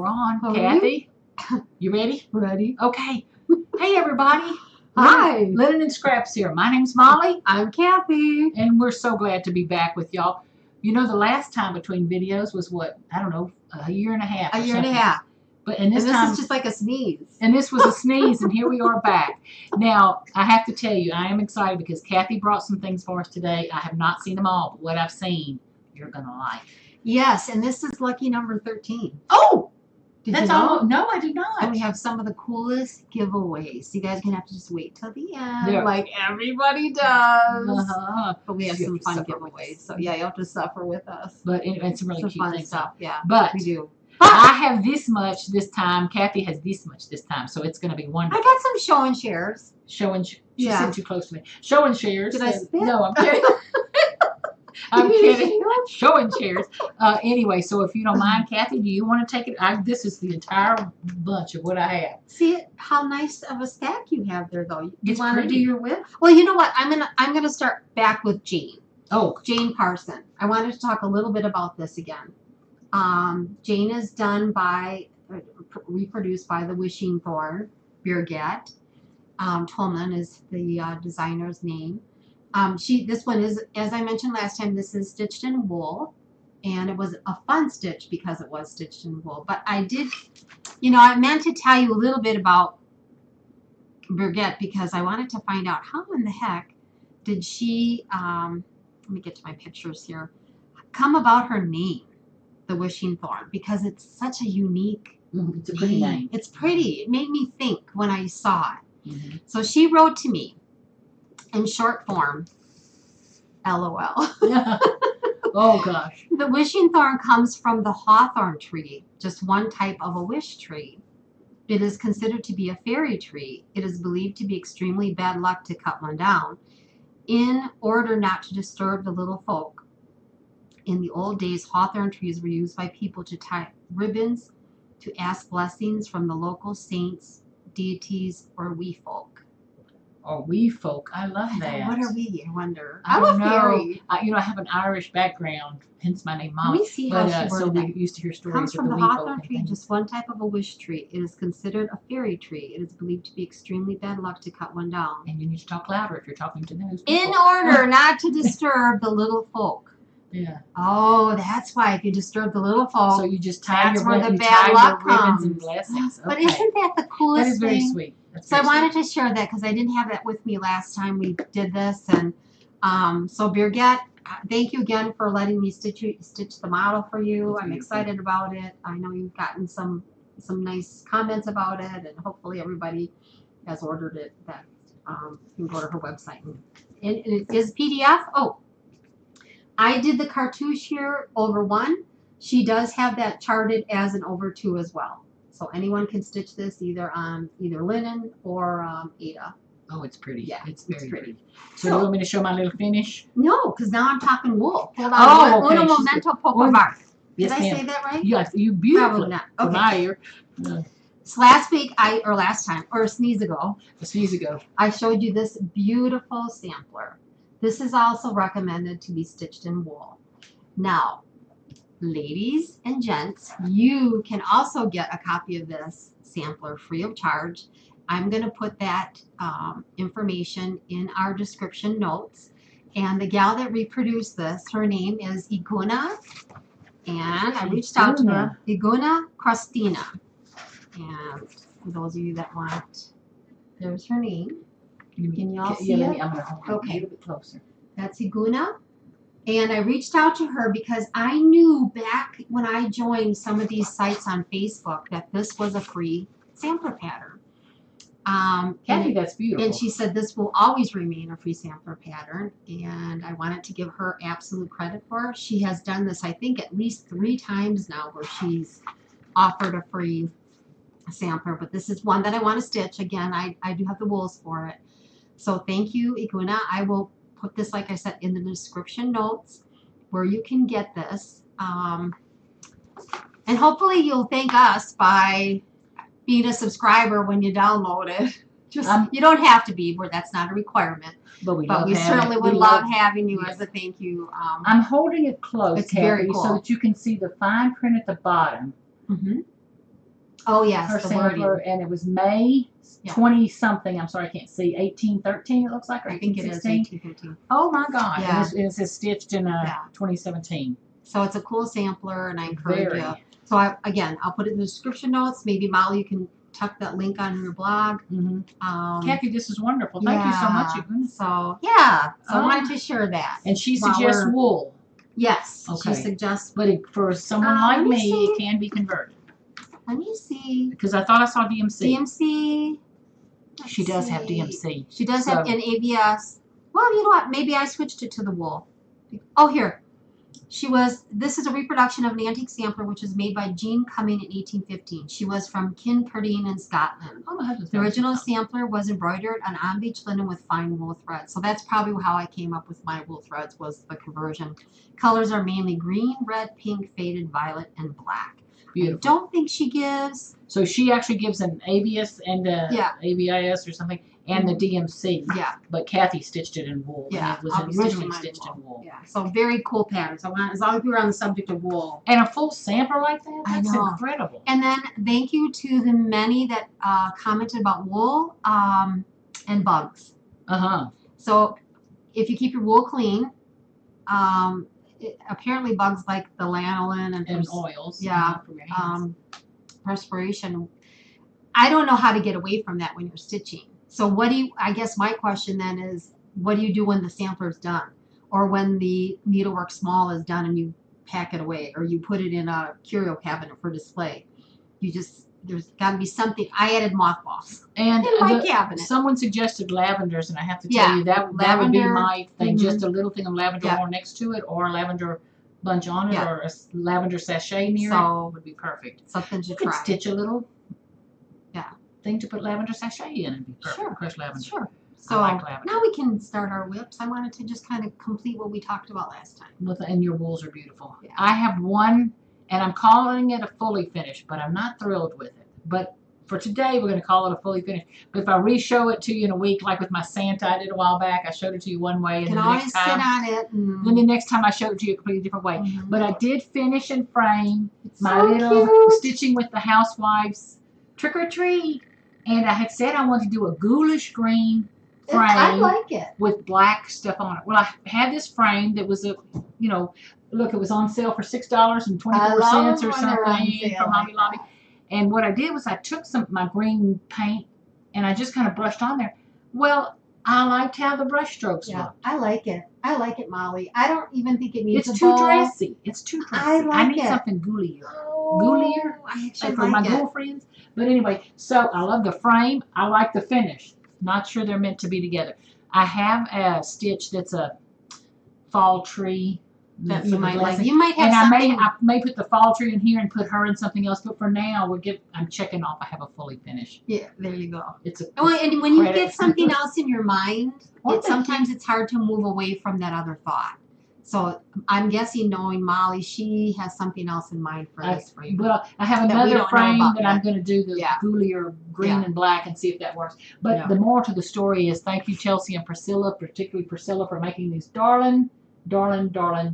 we're on. Okay. Kathy, you ready? Ready. Okay. Hey, everybody. Hi. Linen and Scraps here. My name's Molly. I'm Kathy. And we're so glad to be back with y'all. You know, the last time between videos was what? I don't know, a year and a half. A year and a half. But And this this time, is just like a sneeze. and this was a sneeze, and here we are back. Now, I have to tell you, I am excited because Kathy brought some things for us today. I have not seen them all, but what I've seen, you're going to like. Yes, and this is lucky number 13. Oh! Did That's you know? all. No, I did not. And we have some of the coolest giveaways. You guys can have to just wait till the end, Yeah. like everybody does. Uh-huh. But we have You some have to fun suffer with giveaways. us. So yeah, you'll have to suffer with us. But anyway, it's some really Some cute fun things. stuff. Yeah, But we do. I have this much this time. Kathy has this much this time, so it's going to be wonderful. I got some show and shares. Show and she Yeah. said too close to me. Show and shares. Did I spit? No, I'm kidding. I'm kidding. Show and shares. Anyway, so if you don't mind, Kathy, do you want to take it? This is the entire bunch of what I have. See how nice of a stack you have there, though. You It's want to do pretty. your width? Well, you know what? I'm gonna start back with Jane. Oh, Jane Parson. I wanted to talk a little bit about this again. Jane is done by, reproduced by the Wishing Thorn-Birgit. Tolman is the designer's name. This one is, as I mentioned last time, this is stitched in wool, and it was a fun stitch because it was stitched in wool. But I did, I meant to tell you a little bit about Birgit because I wanted to find out how in the heck did she, let me get to my pictures here, come about her name, the Wishing Thorn, because it's such a unique it's a pretty name. It's pretty. It made me think when I saw it. Mm-hmm. So she wrote to me in short form, LOL. Oh, gosh. The wishing thorn comes from the hawthorn tree, just one type of a wish tree. It is considered to be a fairy tree. It is believed to be extremely bad luck to cut one down, in order not to disturb the little folk. In the old days, hawthorn trees were used by people to tie ribbons to ask blessings from the local saints, deities, or wee folk. Or we folk. I love that. What are we? I wonder. I I'm don't a know. fairy. I have an Irish background, hence my name, Molly. Let me see how she So worded we that. used to hear stories Comes of from the wee folk hawthorn and tree, things. just one type of a wish tree. It is considered a fairy tree. It is believed to be extremely bad luck to cut one down. And you need to talk louder if you're talking to those people. In order not to disturb the little folk. Yeah. Oh, that's why if you disturb the little folk. So you just tie that's your, where the you bad tie luck your ribbons comes. and blessings. But Okay. isn't that the coolest That is very thing? sweet. That's So I very wanted to share that because I didn't have that with me last time we did this. And so Birgit, thank you again for letting me stitch the model for you. I'm excited about it. I know you've gotten some nice comments about it, and hopefully everybody has ordered it. That you can go to her website. And it is PDF. Oh, I did the cartouche here over 1. She does have that charted as an over 2 as well. So anyone can stitch this either on linen or Ada. Oh, it's pretty. Yeah, it's very pretty. So you want me to show my little finish? No, because now I'm talking wool. Hold on. Oh, okay. Uno momento poco más. Did Yes, I ma'am. say that right? Yes, you beautifully. Probably not. For Okay. my ear. So last week, a sneeze ago, A sneeze ago. I showed you this beautiful sampler. This is also recommended to be stitched in wool. Now, ladies and gents, you can also get a copy of this sampler free of charge. I'm going to put that information in our description notes. And the gal that reproduced this, her name is Iguna. And I reached out to her, Iguna Krustina. And for those of you that want, there's her name. Can y'all see it? I'm going to hold it a little bit closer. That's Iguna. And I reached out to her because I knew back when I joined some of these sites on Facebook that this was a free sampler pattern. Kathy, that's beautiful. And she said this will always remain a free sampler pattern. And I wanted to give her absolute credit for it. She has done this, I think, at least 3 times now where she's offered a free sampler. But this is one that I want to stitch. Again, I do have the wools for it. So thank you, Iguna. I will put this, like I said, in the description notes where you can get this. And hopefully you'll thank us by being a subscriber when you download it. You don't have to be, where that's not a requirement. But we certainly would love having you as a thank you. I'm holding it close, it's Kathy, very cool. so that you can see the fine print at the bottom. Mm-hmm. Oh yes, her the sampler, wording. and it was May Yeah. 20 something. I'm sorry, I can't see. 1813 it looks like, or I think it is 1816. 1815. Oh my God! Yeah. And it's stitched in Yeah. 2017. So it's a cool sampler, and I encourage Very. you. So I'll put it in the description notes. Maybe Molly, you can tuck that link on your blog. Kathy, this is wonderful. Thank you so much. So yeah, so I wanted to share that. And she while suggests we're- wool. Yes, Okay. she suggests. But for someone like let me me, see. it can be converted. Let me see. Because I thought I saw DMC. DMC. She does have DMC. She does have an ABS. Well, you know what? Maybe I switched it to the wool. Oh, here. This is a reproduction of an antique sampler which was made by Jean Cumming in 1815. She was from Kincardine in Scotland. Oh, my husband's The original sampler was embroidered on beach linen with fine wool threads. So that's probably how I came up with my wool threads, was the conversion. Colors are mainly green, red, pink, faded, violet, and black. Beautiful. I don't think she gives. So she actually gives an ABS and ABIS or something, and the DMC. Yeah. But Kathy stitched it in wool. Yeah. And it was originally stitched in wool. Yeah. So very cool pattern. So as long as we were on the subject of wool. And a full sampler like that? That's I know. incredible. And then thank you to the many that commented about wool and bugs. So if you keep your wool clean, apparently bugs like the lanolin and oils. Yeah. From your hands. Perspiration. I don't know how to get away from that when you're stitching. So I guess my question then is, what do you do when the sampler's done? Or when the needlework small is done and you pack it away, or you put it in a curio cabinet for display? There's got to be something. I added mothballs and in my cabinet. Someone suggested lavenders, and I have to tell you that would be my thing. Just a little thing of lavender more next to it, or a lavender bunch on it, or a lavender sachet near it would be perfect. Something to you try. Could stitch a little thing to put lavender sachet in and be perfect. Sure. Crushed lavender. Sure. So I like lavender. Now we can start our whips. I wanted to just kind of complete what we talked about last time. And your wools are beautiful. Yeah. I have one, and I'm calling it a fully finished, but I'm not thrilled with it. But for today, we're going to call it a fully finished. But if I re-show it to you in a week, like with my Santa I did a while back, I showed it to you one way, and you can the always next time, sit on it. Then the next time I showed it to you a completely different way. But I did finish and frame my so little cute. stitching with the housewives trick or treat, and I had said I wanted to do a ghoulish green frame. I like it with black stuff on it. Well, I had this frame that was look, it was on sale for $6.24 or something from Hobby Lobby. And what I did was I took my green paint and I just kind of brushed on there. Well, I liked how the brush strokes looked. I like it. I like it, Molly. I don't even think it needs It's a too bow. dressy. It's too dressy. I need something ghoulier. Ghoulier? I actually for my girlfriends. But anyway, so I love the frame. I like the finish. Not sure they're meant to be together. I have a stitch that's a fall tree. That you might like. You might have and something. I may put the fall tree in here and put her in something else. But for now, I'm checking off. I have a fully finished. Yeah, there you go. And when you get something else in your mind, sometimes it's hard to move away from that other thought. So I'm guessing, knowing Molly, she has something else in mind for this for you. Well, I have another frame that I'm going to do the ghoulier green and black and see if that works. But the moral to the story is, thank you, Chelsea and Priscilla, particularly Priscilla, for making these darling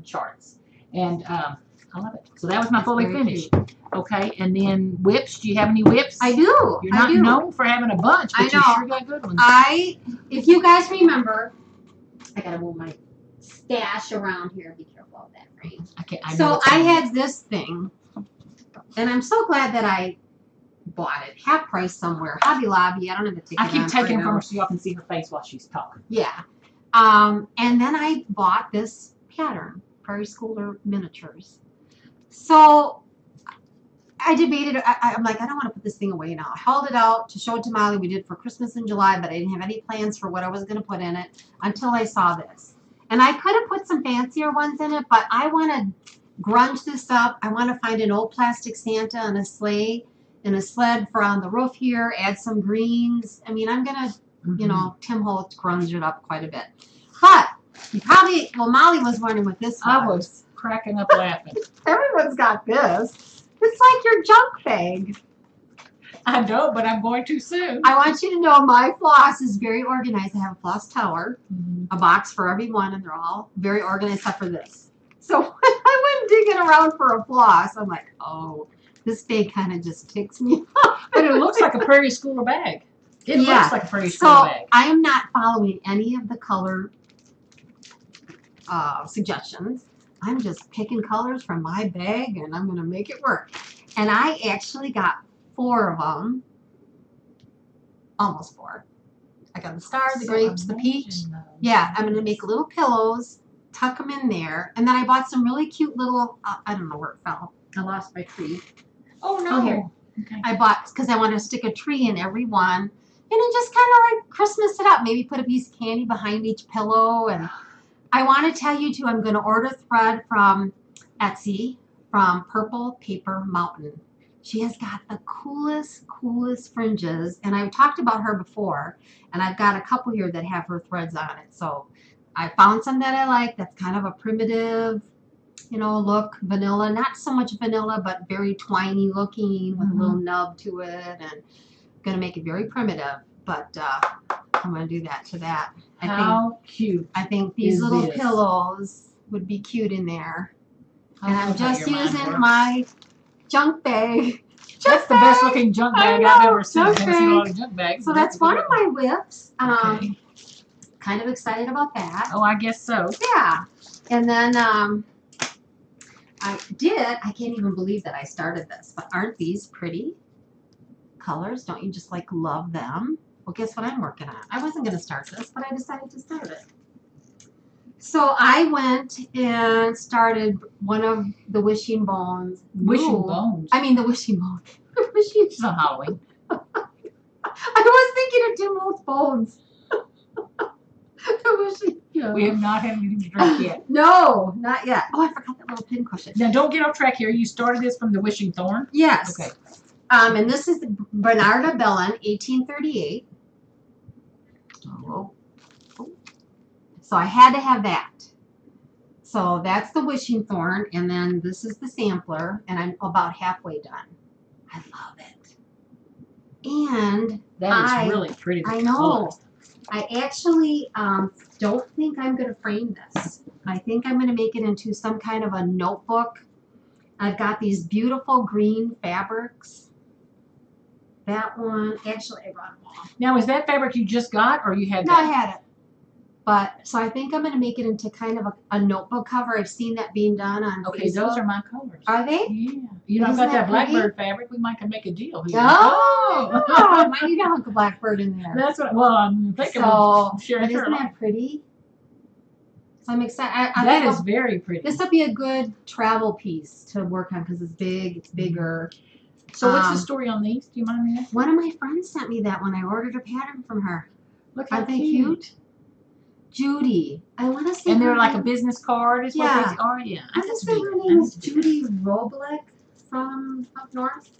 charts. And I love it. So that was my fully finished. Okay, and then whips. Do you have any whips? I do. You're not known for having a bunch, but you sure got good ones. If you guys remember, I gotta move my stash around here. Be careful of that, right? So I had this thing, and I'm so glad that I bought it. Half price somewhere. Hobby Lobby. I don't have a ticket. I keep taking it from her so y'all can see her face while she's talking. Yeah. And then I bought this pattern, Prairie Schooler miniatures. So I debated. I'm like, I don't want to put this thing away now. I held it out to show it to Molly. We did for Christmas in July, but I didn't have any plans for what I was going to put in it until I saw this. And I could have put some fancier ones in it, but I want to grunge this up. I want to find an old plastic Santa on a sleigh and a sled for on the roof here, add some greens. I mean, I'm going to, Tim Holtz grunge it up quite a bit. But Molly was wondering what this was. I was cracking up laughing. Everyone's got this. It's like your junk bag. I know, but I'm going to soon. I want you to know my floss is very organized. I have a floss tower, a box for every one, and they're all very organized except for this. So when I went digging around for a floss, I'm like, oh, This bag kind of just ticks me off. But it looks like a Prairie Schooler bag. It looks like a Prairie School bag. I am not following any of the color suggestions. I'm just picking colors from my bag and I'm going to make it work. And I actually got 4 of them. Almost 4. I got the star, the grapes, the peach. Yeah, I'm going to make little pillows, tuck them in there. And then I bought some really cute little, I don't know where it fell. I lost my tree. Oh, no. Oh, here. Okay. I bought, because I wanted to stick a tree in every one. And then just kind of like Christmas it up. Maybe put a piece of candy behind each pillow. And I want to tell you too, I'm going to order thread from Etsy from Purple Paper Mountain. She has got the coolest fringes. And I've talked about her before. And I've got a couple here that have her threads on it. So I found some that I like. That's kind of a primitive, you know, look, vanilla. Not so much vanilla, but very twiny looking with a little nub to it. And going to make it very primitive. But I'm going to do that to that. How cute. I think these little pillows would be cute in there. And I'm just using my junk bag. That's the best looking junk bag I've ever seen. I've never seen a lot of junk bags. So that's one of my whips. Kind of excited about that. Oh, I guess so. Yeah. And then I can't even believe that I started this, but aren't these pretty colors? Don't you just like love them? Well, guess what I'm working on? I wasn't going to start this, but I decided to start it. So I went and started one of the wishing bones. Wishing bones? I mean the wishing bone. It's not Halloween. I was thinking of Tim Bones. The wishing. Yeah. We have not had anything to drink yet. No, not yet. Oh, I forgot that little pin cushion. Now, don't get off track here. You started this from the Wishing Thorn? Yes. Okay. And this is Bernarda Bellon, 1838. Oh. So I had to have that. So that's the Wishing Thorn, and then this is the sampler, and I'm about halfway done. I love it. And that is really pretty. I know. I actually don't think I'm going to frame this. I think I'm going to make it into some kind of a notebook. I've got these beautiful green fabrics. That one, actually, I brought them all. Now, is that fabric you just got, or you had No, that? I had it. But, so I think I'm going to make it into kind of a notebook cover. I've seen that being done on Facebook. Those are my colors. Are they? Yeah. You know, I've got that blackbird fabric. We might can make a deal here. Oh! I might need to hunk a blackbird in there. That's what, well, I'm thinking of sharing isn't that pretty? So I'm excited. That is very pretty. This will be a good travel piece to work on because it's big, it's bigger. So what's the story on these? Do you mind me asking? One of my friends sent me that when I ordered a pattern from her. Look how Aren't they cute? Judy. I want to say. And they're like a business card is what these are? Yeah. I want to say her name is Judy Roblick from up north.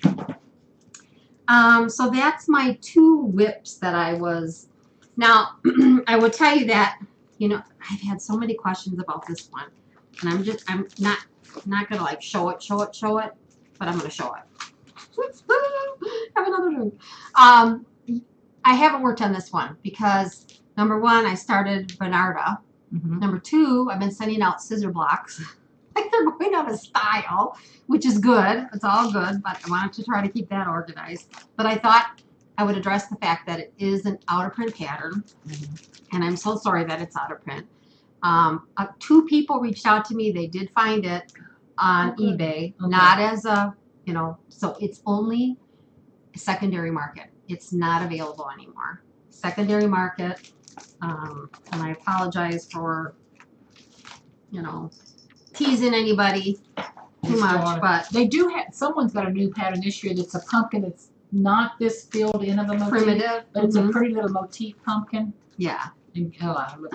So that's my 2 whips that I was. Now, I will tell you that, you know, I've had so many questions about this one. And I'm not going to like show it, but I'm going to show it. Have another drink. I haven't worked on this one because number 1, I started Bernarda. Number 2, I've been sending out scissor blocks. Like they're going out of style, which is good. It's all good, but I wanted to try to keep that organized. But I thought I would address the fact that it is an out of print pattern, and I'm so sorry that it's out of print. 2 people reached out to me. They did find it on eBay, not as a, you know, so it's only a secondary market. It's not available anymore. Secondary market, and I apologize for, you know, teasing anybody too much, but they do have, someone's got a new pattern this year that's a pumpkin that's not this filled in of a motif, primitive, but it's a pretty little motif pumpkin. Yeah. And, I look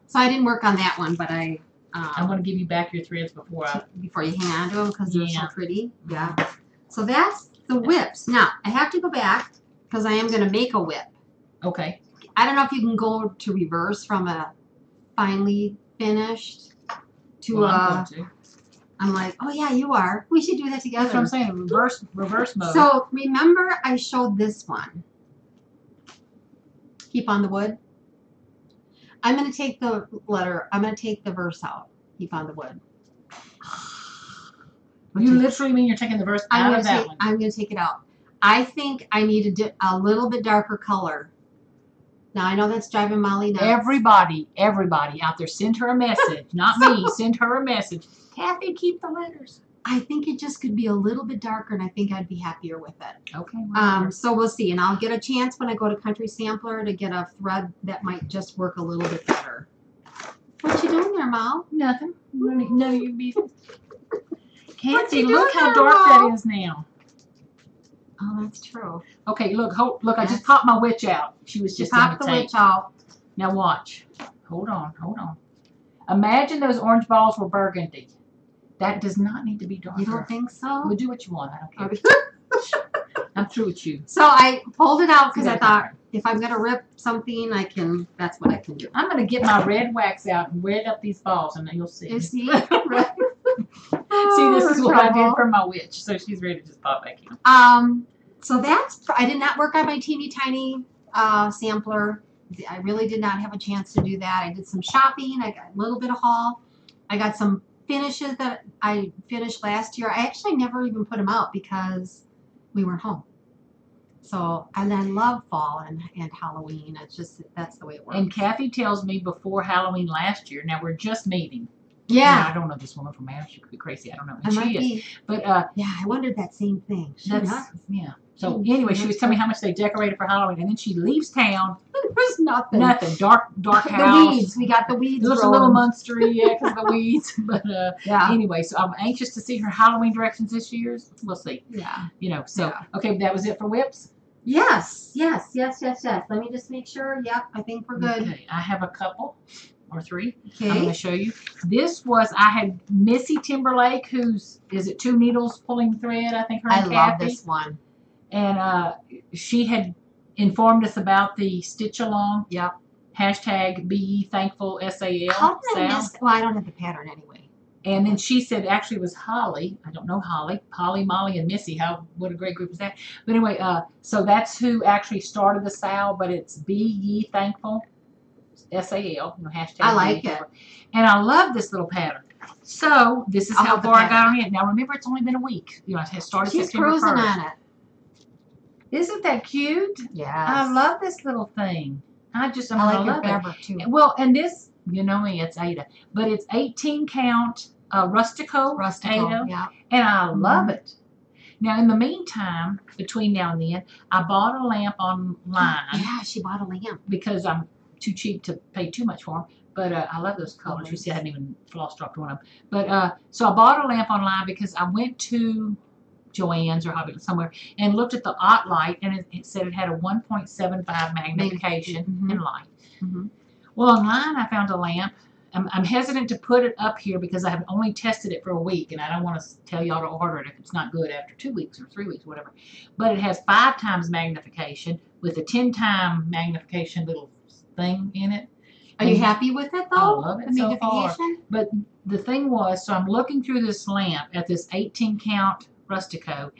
so I didn't work on that one, but I want to give you back your threads before you hang on to them because they're so pretty. Yeah. So that's the whips. Now I have to go back because I am going to make a whip. Okay. I don't know if you can go to reverse from a finely finished to I'm like, oh yeah, you are. We should do that together. That's what I'm saying. Reverse mode. So remember, I showed this one. Keep on the wood. I'm going to take the letter. I'm going to take the verse out. Keep on the wood. You literally mean you're taking the verse out of that one? I'm going to take it out. I think I need a little bit darker color. Now, I know that's driving Molly nuts. Everybody out there, send her a message. Not me. Send her a message. Kathy, keep the letters. I think it just could be a little bit darker, and I think I'd be happier with it. Okay. So we'll see. And I'll get a chance when I go to Country Sampler to get a thread that might just work a little bit better. What you doing there, Mal? Nothing. No, you be. Kathy, look how dark that is now. Oh, that's true. Okay, look, I just popped my witch out. She was just popped the witch out. Now watch. Hold on. Imagine those orange balls were burgundy. That does not need to be darker. You don't think so? Well, do what you want. I don't care. I'm through with you. So I pulled it out because I thought if I'm going to rip something, that's what I can do. I'm going to get my red wax out and red up these balls, and you'll see. You see? See, this is what I did for my witch, so she's ready to just pop back in. So I did not work on my teeny tiny sampler. I really did not have a chance to do that. I did some shopping. I got a little bit of haul. I got some finishes that I finished last year. I actually never even put them out because we weren't home. So, and I love fall and Halloween. It's just, that's the way it works. And Kathy tells me before Halloween last year, now we're just meeting. Yeah. I don't know this woman from Mass. She could be crazy. I don't know. And she is. But yeah, I wondered that same thing. Yeah. So anyway, she was telling me how much they decorated for Halloween, and then she leaves town. There's nothing. Nothing. Dark house. The weeds. We got the weeds. It looks a little monstery, yeah, because of the weeds. But yeah. Anyway, so I'm anxious to see her Halloween directions this year. We'll see. Yeah. So okay, that was it for whips. Yes. Let me just make sure. Yep, I think we're good. Okay, I have a couple. Or 3. Okay. I'm going to show you. I had Missy Timberlake, who's, is it 2 needles pulling thread? I think her and Kathy. I love this one. And she had informed us about the stitch along. Yep. Hashtag be ye thankful SAL. How did I miss? Well, I don't have the pattern anyway. And then she said, actually it was Holly. I don't know Holly. Polly, Molly, and Missy. What a great group is that? But anyway, so that's who actually started the SAL, but it's be ye thankful. SAL, hashtag. I like it. And I love this little pattern. So this is how far I got on it. Now remember, it's only been a week. It started September 1st. She's cruising on it. Isn't that cute? Yeah. I love this little thing. I like your fabric too. Well, and this, you know me, it's Ada, but it's 18 count Rustico Ada, yeah. And I love it. Now, in the meantime, between now and then, I bought a lamp online. Yeah, she bought a lamp because I'm too cheap to pay too much for them. But I love those colors. You see, I hadn't even floss dropped one of them. But so I bought a lamp online because I went to Joann's or Hobby somewhere and looked at the Ott light, and it said it had a 1.75 magnification in light. Well, online I found a lamp. I'm hesitant to put it up here because I have only tested it for a week, and I don't want to tell y'all to order it if it's not good after 2 weeks or 3 weeks, whatever. But it has 5 times magnification with a 10-time magnification little thing in it. Are you happy with it though? I love it so far. But the thing was, so I'm looking through this lamp at this 18 count Rustico.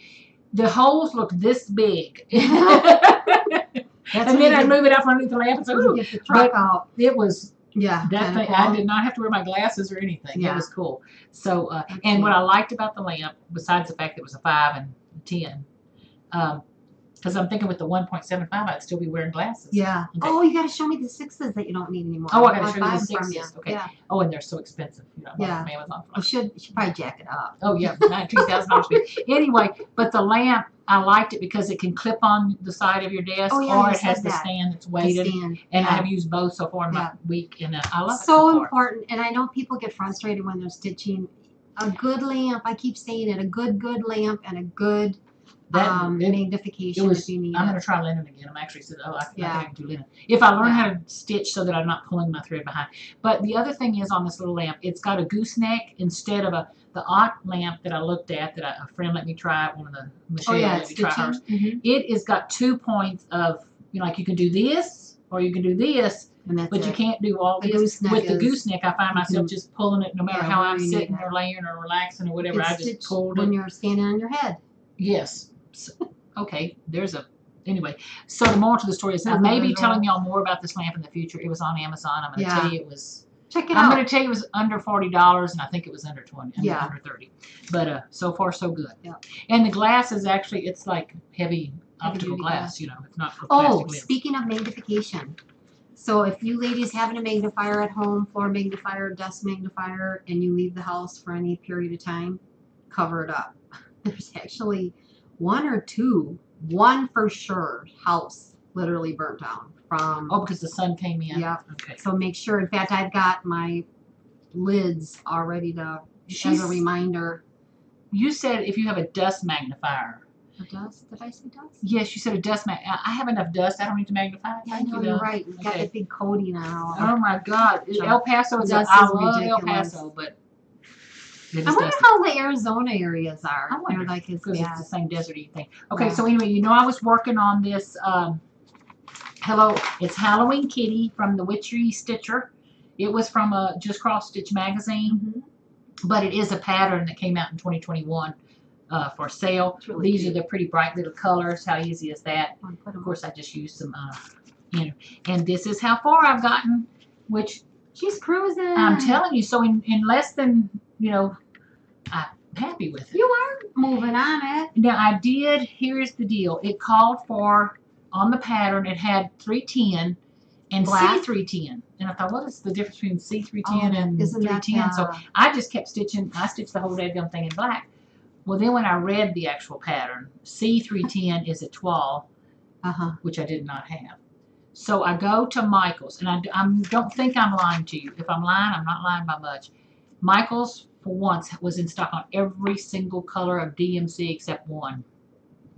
The holes look this big. And then I move it up underneath the lamp and so get the truck out. It was that thing. Cool. I did not have to wear my glasses or anything. Yeah. It was cool. So and what I liked about the lamp, besides the fact that it was a 5 and 10, because I'm thinking with the 1.75, I'd still be wearing glasses. Yeah. Okay. Oh, you got to show me the 6s that you don't need anymore. Oh, I got to show you the 6s. Okay. Yeah. Oh, and they're so expensive. Yeah. You should probably jack it up. Oh, yeah. $19,000. Anyway, but the lamp, I liked it because it can clip on the side of your desk, or it has the stand that's weighted. And I have used both so far in my week, and I love it. So important. And I know people get frustrated when they're stitching. A good lamp, I keep saying it, a good lamp and a good magnification if you need I'm going to try linen again. I'm actually said, I can do linen. If I learn how to stitch so that I'm not pulling my thread behind. But the other thing is on this little lamp, it's got a gooseneck instead of the Ott lamp that I looked at that a friend let me try, one of the Michelle let me try hers. It has got 2 points of, like you can do this or you can do this. But you can't do all this. With the gooseneck, I find myself just pulling it no matter how I'm sitting or laying or relaxing or whatever. I just pulled it. When you're standing on your head. Yes. So, okay, anyway. So the moral to the story is I may be telling y'all more about this lamp in the future. It was on Amazon. I'm going to tell you it was Check it I'm out. going to tell you it was under $40, and I think it was under 20, Yeah. under 30. But so far so good. Yeah. And the glass is actually, it's like heavy optical glass, you know. It's not for Oh, plastic lids. speaking of magnification. So if you ladies have a magnifier at home, floor magnifier, desk magnifier, and you leave the house for any period of time, cover it up. There's actually one or two, one for sure, house literally burnt down from. Oh, because the sun came in? Yeah. Okay. So make sure, in fact, I've got my lids all ready to, as a reminder. You said if you have a dust magnifier. A dust? Did I say dust? Yes, you said a dust mag. I have enough dust. I don't need to magnify it. Yeah, I know, you're right. We've got that big coating on. Oh my God. El Paso is I love El Paso, but I wonder how the Arizona areas are. I wonder, they're like as because bad. it's the same deserty thing. Okay, so anyway, you know I was working on this. It's Halloween Kitty from the Witchery Stitcher. It was from a Just Cross Stitch magazine, but it is a pattern that came out in 2021 for sale. Really These cute. are the pretty bright little colors. How easy is that? Of course, I just used some, you know. And this is how far I've gotten, which she's cruising. I'm telling you. So in less than, you know, I'm happy with it. You are moving on it. Now I did. Here's the deal. It called for on the pattern. It had 310 and C310, and I thought, what is the difference between C310 and 310? So I just kept stitching. I stitched the whole damn thing in black. Well, then when I read the actual pattern, C310 is a 12, which I did not have. So I go to Michael's, and I don't think I'm lying to you. If I'm lying, I'm not lying by much. Michael's, for once, was in stock on every single color of DMC except one.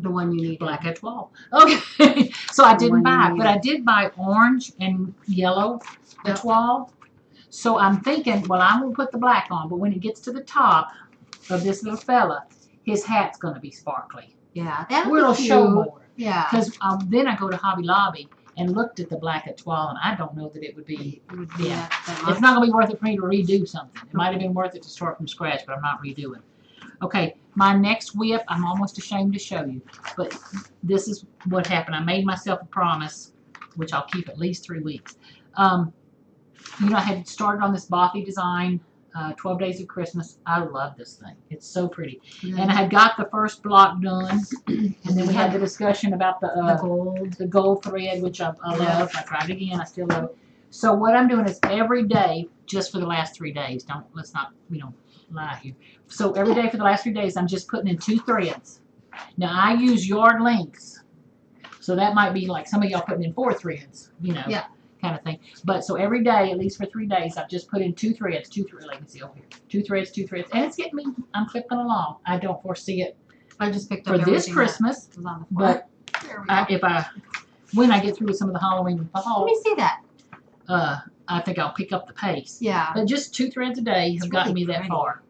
The one you need. Black at 12. Okay. So I didn't buy it, but I did buy orange and yellow at 12. So I'm thinking, well, I'm going to put the black on, but when it gets to the top of this little fella, his hat's going to be sparkly. Yeah, that'll be cute. Show more. Yeah. Because then I go to Hobby Lobby and looked at the black at 12, and I don't know that it would be, it's not going to be worth it for me to redo something. It might have been worth it to start from scratch, but I'm not redoing. Okay, my next whip, I'm almost ashamed to show you, but this is what happened. I made myself a promise, which I'll keep at least 3 weeks. You know, I had started on this Bothy design, 12 Days of Christmas. I love this thing. It's so pretty. And I had got the first block done, and then we had the discussion about the gold thread, which I love. I tried it again. I still love it. So what I'm doing is every day, just for the last 3 days, let's not, you know, lie here. So every day for the last 3 days, I'm just putting in 2 threads. Now I use yard lengths, so that might be like some of y'all putting in 4 threads, you know, kind of thing. But so every day, at least for 3 days, I've just put in 2 threads, 2 threads. Like you see over here, 2 threads, 2 threads, and it's getting me. I'm clipping along. I don't foresee it. I just picked up for this Christmas, but when I get through with some of the Halloween and fall, let me see that. I think I'll pick up the pace. Yeah. But just 2 threads a day has gotten me that far.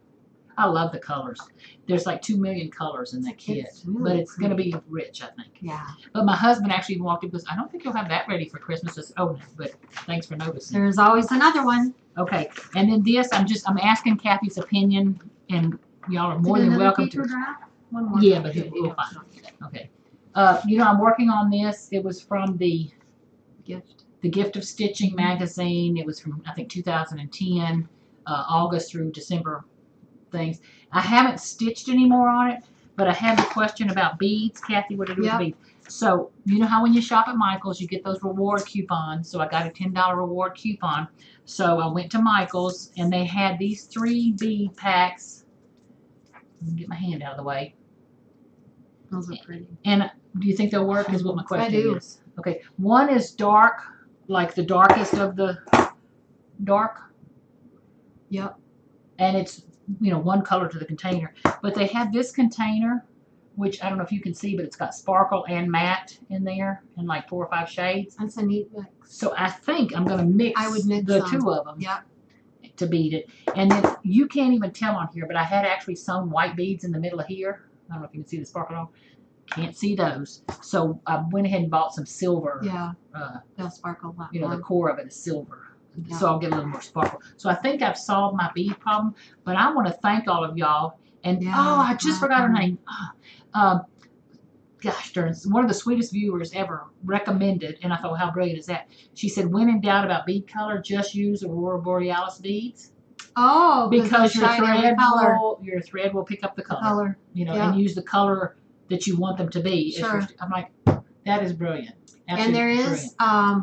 I love the colors. There's like 2 million colors in that kit. But it's going to be rich, I think. Yeah. But my husband actually even walked in and goes, I don't think you'll have that ready for Christmas. Oh, but thanks for noticing. There's always another one. Okay. And then this, I'm asking Kathy's opinion, and y'all are more than welcome to. One more. Yeah, but we'll find it. Okay. You know, I'm working on this. It was from the Gift of Stitching magazine. It was from, I think, 2010, August through December things. I haven't stitched anymore on it, but I had a question about beads. Kathy, what to do with beads? So, you know how when you shop at Michael's, you get those reward coupons. So I got a $10 reward coupon. So I went to Michael's, and they had these 3 bead packs. Let me get my hand out of the way. Those are pretty. And do you think they'll work is what my question is. Okay. One is dark, like the darkest of the dark. Yep. And it's, you know, one color to the container. But they have this container, which I don't know if you can see, but it's got sparkle and matte in there in like 4 or 5 shades. That's a neat mix. So I think I'm going to mix, the 2 of them to bead it. And then you can't even tell on here, but I had actually some white beads in the middle of here. I don't know if you can see the sparkle at all. Can't see those. So I went ahead and bought some silver. Yeah. They'll sparkle a lot. You know, the core of it is silver. So I'll get a little more sparkle. So I think I've solved my bead problem. But I want to thank all of y'all. And, I just forgot her name. gosh darn, one of the sweetest viewers ever recommended, and I thought, how brilliant is that? She said, when in doubt about bead color, just use Aurora Borealis beads. Oh, because your thread will pick up the color. You know, and use the color that you want them to be. Sure. I'm like, that is brilliant. Absolutely and there is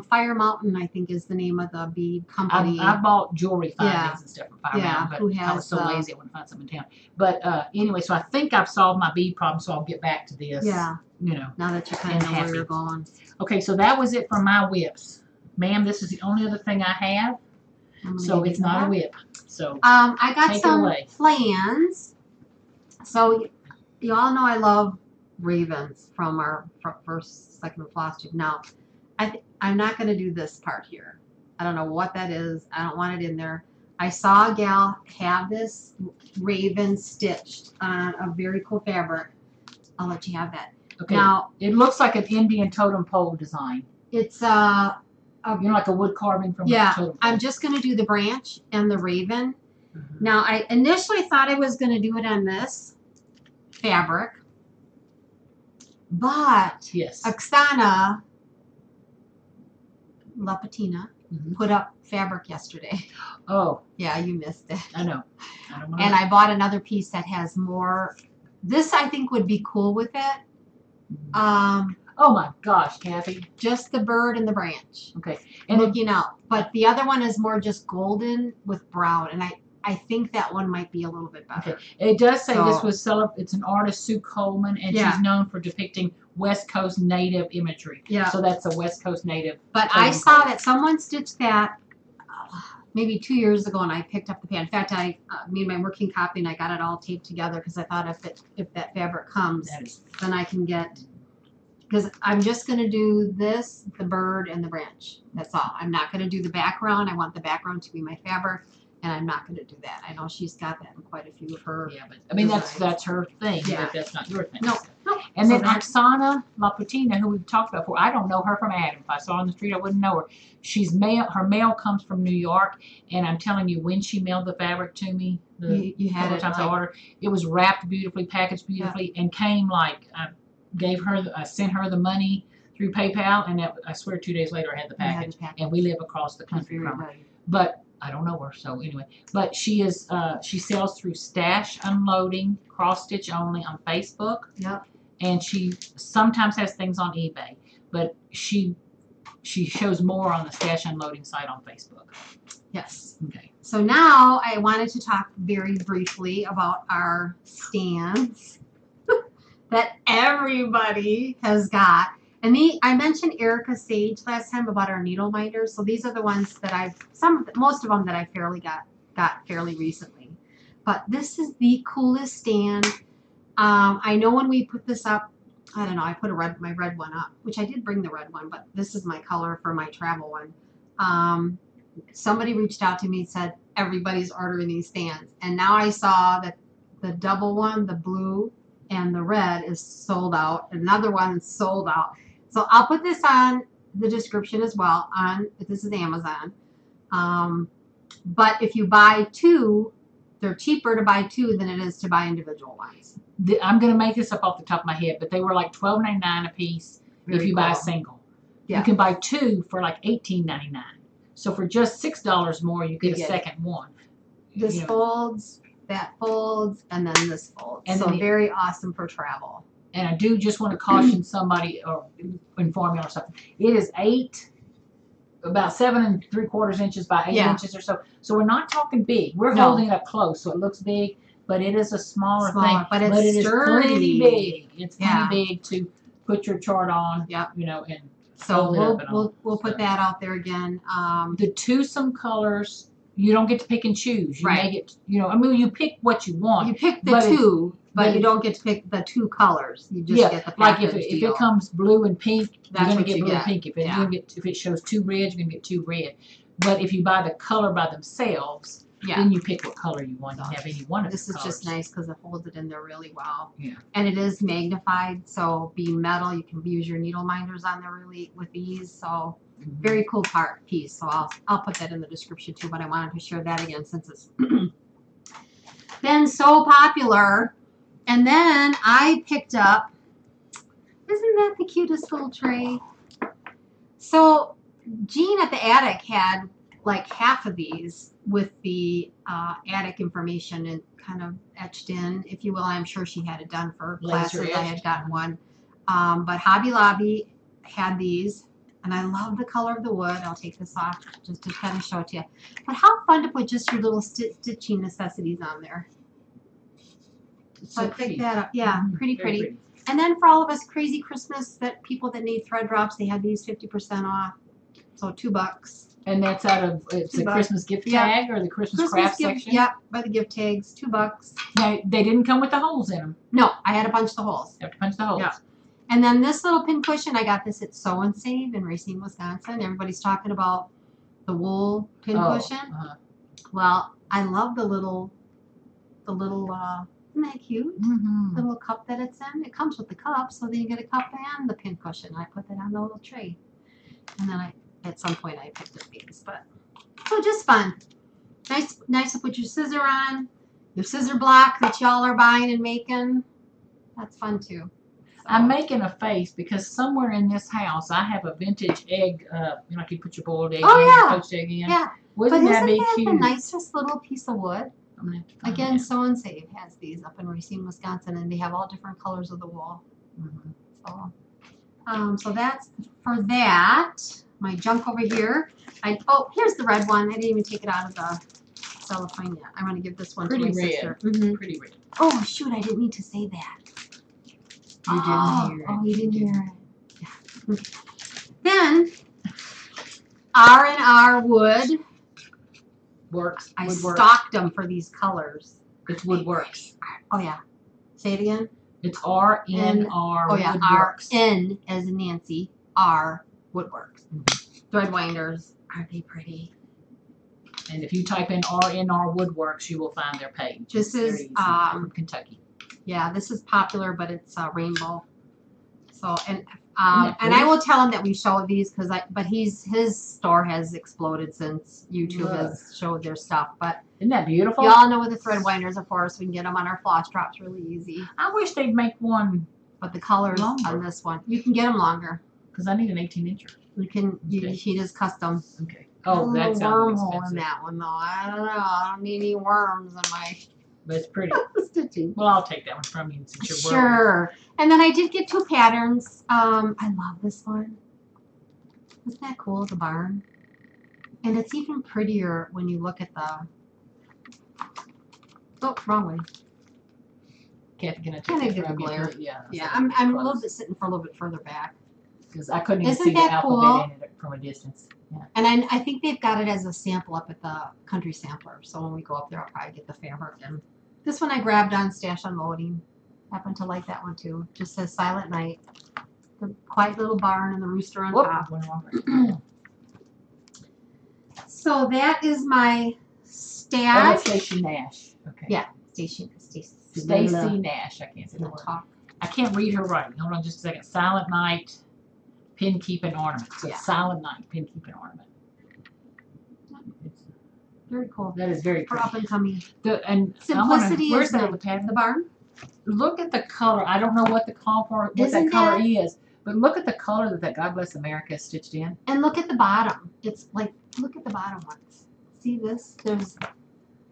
Fire Mountain, I think, is the name of the bead company. I bought jewelry findings and stuff from Fire Mountain, but I was so lazy I wouldn't find something in town. But anyway, so I think I've solved my bead problem, so I'll get back to this. Yeah. You know. Now that you kind of know where you're going. Okay, so that was it for my whips. Ma'am, this is the only other thing I have. So it's not a whip. So I got some plans. So you all know I love ravens from our first second floss tube. Now, I'm not going to do this part here. I don't know what that is. I don't want it in there. I saw a gal have this raven stitched on a very cool fabric. I'll let you have that. Okay. Now it looks like an Indian totem pole design. It's you know, like a wood carving from a totem pole. I'm just going to do the branch and the raven. Now, I initially thought I was going to do it on this fabric, but Oksana La Patina put up fabric yesterday. Oh. Yeah, you missed it. I know. And I bought another piece that has more. This, I think, would be cool with it. Oh my gosh, Kathy. Just the bird and the branch. Okay. And looking out. But the other one is more just golden with brown. And I think that one might be a little bit better. Okay. It does say this was it's an artist, Sue Coleman, and she's known for depicting West Coast native imagery. Yeah. So that's a West Coast native. But I saw that someone stitched that maybe 2 years ago, and I picked up the pan. In fact, I made my working copy, and I got it all taped together because I thought if that fabric comes, then I can get. Because I'm just going to do this, the bird, and the branch. That's all. I'm not going to do the background. I want the background to be my fabric, and I'm not going to do that. I know she's got that in quite a few of her. Yeah, but I mean that's her thing. Yeah, but that's not your thing. No. And then Oksana La Patina, who we've talked about before, I don't know her from Adam. If I saw her on the street, I wouldn't know her. She's her mail comes from New York, and I'm telling you, when she mailed the fabric to me, you had it times I ordered, it was wrapped beautifully, packaged beautifully, and came like. I sent her the money through PayPal, and I swear 2 days later I had the package. And we live across the country from her. But I don't know her, so anyway. But she sells through Stash Unloading, cross stitch only on Facebook. Yep. And she sometimes has things on eBay, but she shows more on the Stash Unloading site on Facebook. Yes. Okay. So now I wanted to talk very briefly about our stands. That everybody has got. And I mentioned Erica Sage last time about our needle minders. So these are the ones that most of them that I got fairly recently. But this is the coolest stand. I know when we put this up, I don't know, I put my red one up, which I did bring the red one, but this is my color for my travel one. Somebody reached out to me and said, everybody's ordering these stands. And now I saw that the double one, the blue, and the red is sold out. Another one is sold out. So I'll put this on the description as well. This is Amazon. But if you buy two, they're cheaper to buy two than it is to buy individual ones. I'm going to make this up off the top of my head, but they were like $12.99 a piece if you buy a single. Yeah. You can buy two for like $18.99. So for just $6 more, you get a second one. This folds. That folds, and then this folds. And so very awesome for travel. And I do just want to caution somebody or inform you or something. It is about 7 3/4 inches by 8 inches or so. So we're not talking big. We're holding it up close, so it looks big, but it is a smaller thing. But it is plenty big. It's plenty big to put your chart on. Yep. You know, and so we'll put that out there again. The twosome colors. You don't get to pick and choose. You may get, I mean, you pick what you want. You pick the two, but you don't get to pick the two colors. You just get the package like if it comes blue and pink, you're going to get blue and pink. If it shows 2 reds, you're going to get 2 red. But if you buy the color by themselves, then you pick what color you want. You have any one of the colors. This is just nice because it holds it in there really well. Yeah. And it is magnified, so being metal, you can use your needle minders on there really with ease. So. Very cool piece. So I'll put that in the description too, but I wanted to share that again since it's been so popular. And then I picked up Isn't that the cutest little tray? So Jean at the attic had like half of these with the attic information and kind of etched in, if you will. I'm sure she had it done for classes. I had gotten one. But Hobby Lobby had these, and I love the color of the wood. I'll take this off just to kind of show it to you. But how fun to put just your little stitching necessities on there. So I picked that up. Yeah, pretty. And then for all of us crazy Christmas people that need thread drops, they had these 50% off. So $2. And that's out of the Christmas gift tag or the Christmas craft section? Yep, by the gift tags, $2. Now, they didn't come with the holes in them. No, I had to punch the holes. You have to punch the holes. Yeah. And then this little pin cushion, I got this at Sew and Save in Racine, Wisconsin. Everybody's talking about the wool pin cushion. Well, I love the little, isn't that cute? The little cup that it's in. It comes with the cup, so then you get a cup and the pin cushion. I put that on the little tray. And then at some point I picked up these, but so just fun. Nice to put your scissor on, your scissor block that y'all are buying and making. That's fun too. So. I'm making a face because somewhere in this house I have a vintage egg. Like you put your boiled egg in, your poached egg in. Yeah. Wouldn't that be cute? The nicest little piece of wood? I'm gonna have to find Again, that. Sew and Save has these up in Racine, Wisconsin, and they have all different colors of the wool. So that's for that. My junk over here. Here's the red one. I didn't even take it out of the cellophane yet. I'm going to give this one to my sister. Pretty red. Oh, shoot. I didn't mean to say that. You didn't hear it. Oh, you didn't hear it. Yeah. Then, R Works. I stocked them for these colors. It's Woodworks. Oh, yeah. Say it again. It's RNR Woodworks. N as in Nancy. R Woodworks. Thread winders. Aren't they pretty? And if you type in RNR Woodworks, you will find their page. This is from Kentucky. Yeah, this is popular, but it's rainbow. So and I will tell him that we show these but his store has exploded since YouTube has showed their stuff. But isn't that beautiful? Y'all know what the thread winders are for, so we can get them on our floss drops really easy. I wish they'd make one. But the colors on this one, you can get them longer. Because I need an 18-incher. You can. He does custom. Okay. Oh, that's a wormhole in that one though. I don't know. I don't need any worms in my. But it's pretty. Stitching. Well, I'll take that one from you since you're sure. And then I did get 2 patterns. I love this one. Isn't that cool? The barn. And it's even prettier when you look at the. Oh, wrong way. Kathy, can I take that from you? Glare. Yeah. I'm a little bit sitting for a little bit further back. Because I couldn't even see the alphabet in it from a distance. Yeah. And I think they've got it as a sample up at the Country Sampler. So when we go up there, I'll probably get the fabric. And this one I grabbed on Stash Unloading. Happen to like that one too. Just says Silent Night. The quiet little barn and the rooster on top. So that is my stash. Stacy Nash. Okay. Yeah, Stacy Nash. I can't say the word. I can't read her writing. Hold on just a second. Silent Night, Pin Keeping Ornament. So Silent Night, Pin Keeping Ornament. It's very cool. That is very pretty. For up and coming. And simplicity where's is the barn. Look at the color. I don't know what that color is, but look at the color that God Bless America is stitched in. And look at the bottom. It's like, look at the bottom ones. See this? There's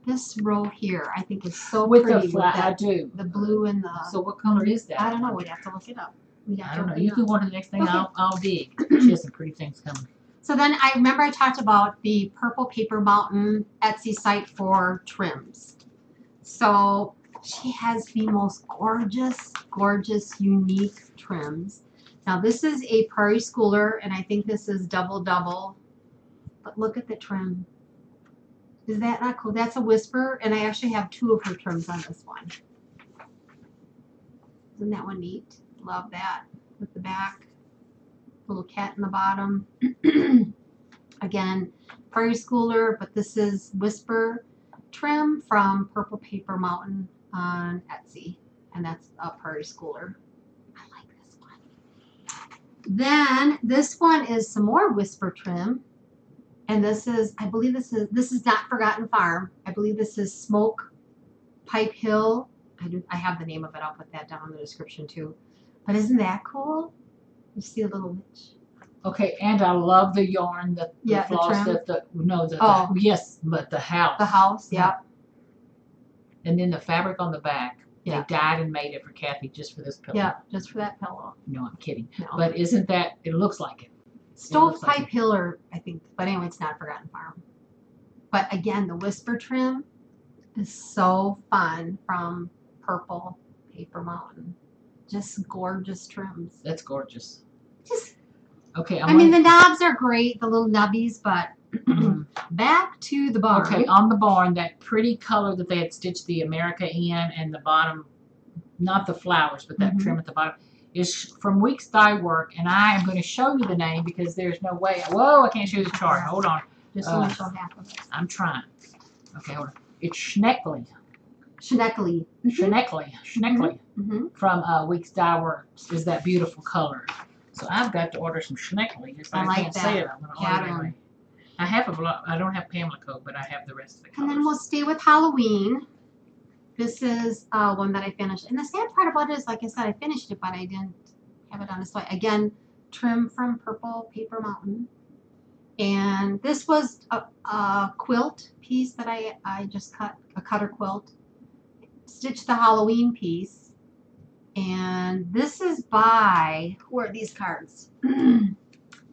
this row here. I think is so pretty. I do. The blue and the. So what color is that? I don't know. We'd have to look it up. I don't know. You can go on to the next thing. Okay. I'll dig. She has some pretty things coming. So then I remember I talked about the Purple Paper Mountain Etsy site for trims. So she has the most gorgeous, unique trims. Now this is a Prairie Schooler, and I think this is double. But look at the trim. Is that not cool? That's a Whisper, and I actually have 2 of her trims on this one. Isn't that one neat? Love that. With the back. Little cat in the bottom. Again, Prairie Schooler, but this is Whisper trim from Purple Paper Mountain on Etsy. And that's a Prairie Schooler. I like this one. Then this one is some more Whisper trim. And this is, I believe this is not Forgotten Farm. I believe this is Smoke Pipe Hill. I have the name of it. I'll put that down in the description too. But isn't that cool? You see a little witch. Okay, and I love the yarn, the floss, trim. yes, but the house. The house, yeah. And then the fabric on the back. Yeah. They dyed and made it for Kathy just for this pillow. Yeah, just for that pillow. No, I'm kidding. No. But isn't that, it looks like it. Stovepipe Pillar, I think. But anyway, it's not Forgotten Farm. But again, the Whisper trim is so fun from Purple Paper Mountain. Just gorgeous trims. That's gorgeous. Just, okay. I mean, the knobs are great, the little nubbies, but back to the barn. Okay, on the barn, that pretty color that they had stitched the America in and the bottom, not the flowers, but that trim at the bottom, is from Weeks Dye Work, and I am going to show you the name because there's no way. Whoa, I can't show you the chart. Hold on. Just let me show half of it. I'm trying. Okay, hold on. It's Schneckly. Schneckly. Schneckly. From Weeks Dye Works is that beautiful color. So I've got to order some Schneckly. I like can't that say it. I'm going to order it anyway. I have I don't have Pamela coat, but I have the rest of the colors. And then we'll stay with Halloween. This is one that I finished. And the sad part about it is, like I said, I finished it, but I didn't have it on display. Again, trim from Purple Paper Mountain. And this was a quilt piece that I just cut, a cutter quilt. Stitched the Halloween piece. And this is by, who are these cards?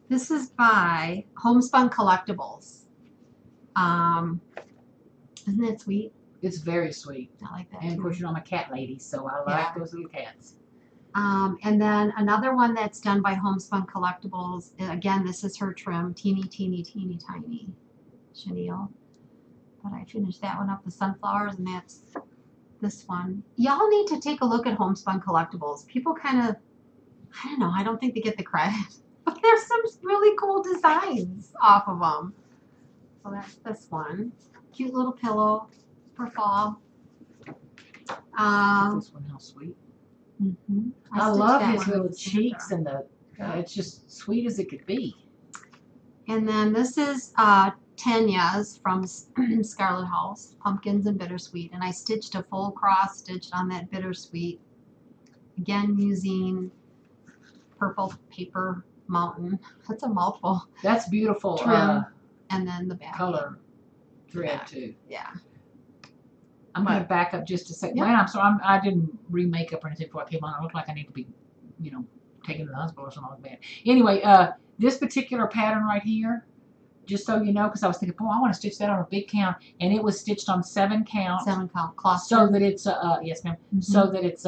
This is by Homespun Collectibles. Isn't that sweet? It's very sweet. I like that. And of course, you know, I'm a cat lady, so I like those little cats. And then another one that's done by Homespun Collectibles. Again, this is her trim, teeny, teeny, teeny, tiny chenille. But I finished that one up, the sunflowers, and that's this one. Y'all need to take a look at Homespun Collectibles. People kind of, I don't know, I don't think they get the credit. But there's some really cool designs off of them. So that's this one. Cute little pillow for fall. This one, how sweet. I love his little cheeks and the, it's just sweet as it could be. And then this is Tanyas from Scarlet House, Pumpkins and Bittersweet. And I stitched a full cross stitch on that Bittersweet. Again, using Purple Paper Mountain. That's a mouthful. That's beautiful. Trim. And then the back. Color thread too. Yeah. I'm going to back up just a second. Yeah. I'm sorry, I didn't re-make up or anything before I came on. I look like I need to be, you know, taken to the hospital or something like that. Anyway, this particular pattern right here, just so you know, because I was thinking, boy, I want to stitch that on a big count, and it was stitched on 7 count. 7 count cloth. So that it's yes, ma'am. So that it's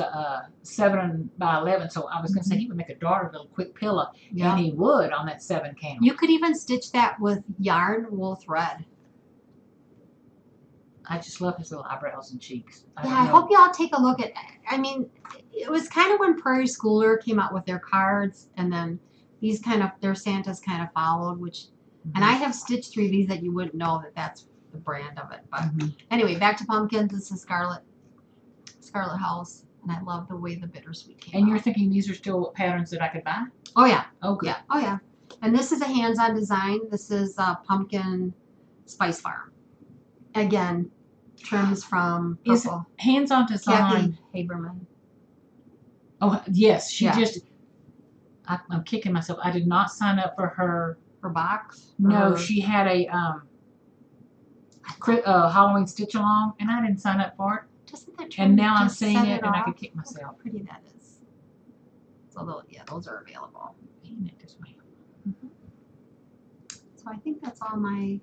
7 by 11. So I was going to say he would make a daughter little quick pillow, and he would on that 7 count. You could even stitch that with yarn wool thread. I just love his little eyebrows and cheeks. I hope y'all take a look at, I mean, it was kind of when Prairie Schooler came out with their cards, and then these kind of, their Santas kind of followed, which, and I have stitched 3 of these that you wouldn't know that that's the brand of it. But anyway, back to Pumpkins. This is Scarlet House, and I love the way the Bittersweet came out. And you're thinking these are still patterns that I could buy? Oh, yeah. Oh, good. Yeah. Oh, yeah. And this is a hands-on design. This is Pumpkin Spice Farm. Again, trims from Purple. Is hands-on design. Kathy Haberman. Oh, yes. She just, I'm kicking myself. I did not sign up for her box. No, she had a Halloween stitch along, and I didn't sign up for it. Doesn't that and now I'm seeing it, and I could kick myself. Look how pretty that is. So, yeah, those are available. So I think that's all my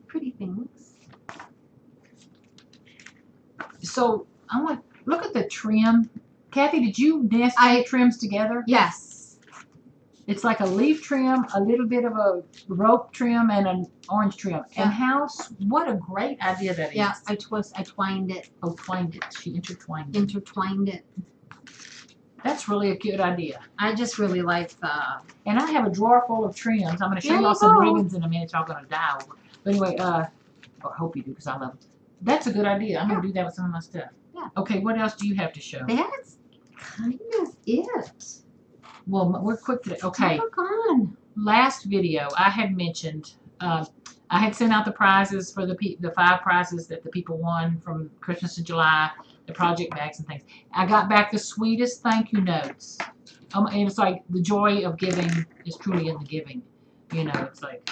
pretty things. So I want look at the trim. Kathy, did you nest trims together? Yes. It's like a leaf trim, a little bit of a rope trim, and an orange trim. And what a great idea that is. Yeah, I twined it. Oh, twined it. She intertwined it. Intertwined it. That's really a good idea. I just really like the... And I have a drawer full of trims. I'm going to show y'all some ribbons in a minute. Y'all going to die over. But anyway, I hope you do because I love it. That's a good idea. I'm going to do that with some of my stuff. Yeah. Okay, what else do you have to show? That's kind of it. Well, we're quick today. Okay. Look on. Last video, I had mentioned, I had sent out the prizes for the 5 prizes that the people won from Christmas to July the project bags and things. I got back the sweetest thank you notes. And it's like the joy of giving is truly in the giving. You know, it's like,